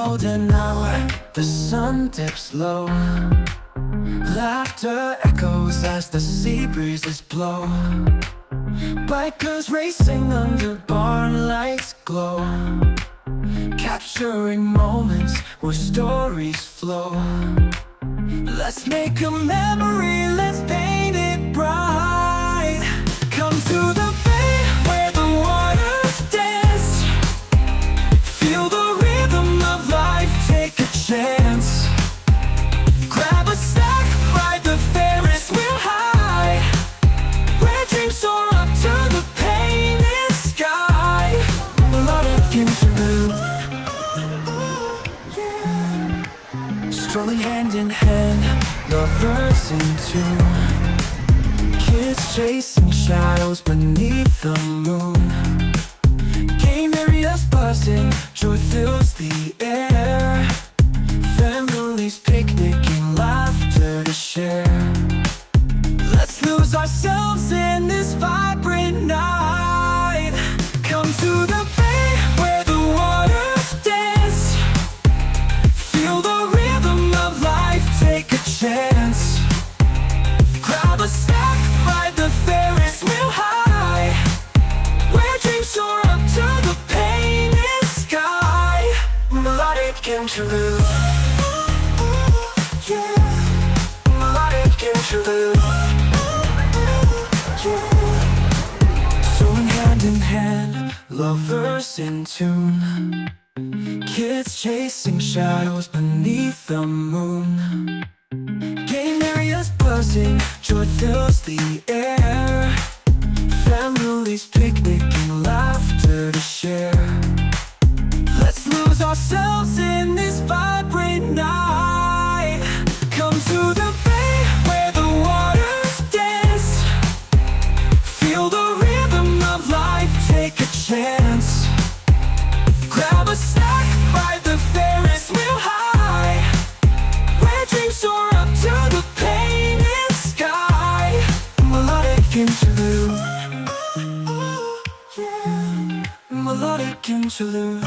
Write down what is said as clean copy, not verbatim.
golden hour, the sun dips low. Laughter echoes as the sea breezes blow. Bikers racing under barn lights glow, capturing moments where stories flow. Let's make a memory, let's paint it bright. Come to the bay where the waters dance. Feel the rhythm of life, take a chance. Grab a snack, ride the Ferris wheel high, where dreams soar up to the painted sky. Melodic interlude, strolling hand in hand, lovers in tune. Kids chasing shadows beneath the moon. Game areas buzzing, joy fills the air. Families picnicking, laughter to share. Let's lose ourselves in this vibrant night. Come to the bay where the waters dance. Feel the rhythm of life, take a chance. Grab a snack, ride the Ferris wheel high, where dreams soar up to the painted sky. Melodic interlude, yeah. Melodic interlude, yeah. Soaring hand in hand, lovers in tune. Kids chasing shadows beneath the moon. Game areas buzzing, joy fills the air. Families picnicking, laughter to share. Let's lose ourselves in this vibrant night. Come to the bay where the waters dance. Feel the rhythm of life, take a chance. Grab a snack, ride the Ferris wheel high, where dreams soar up to the painted sky. Melodic interlude, yeah. Melodic interlude.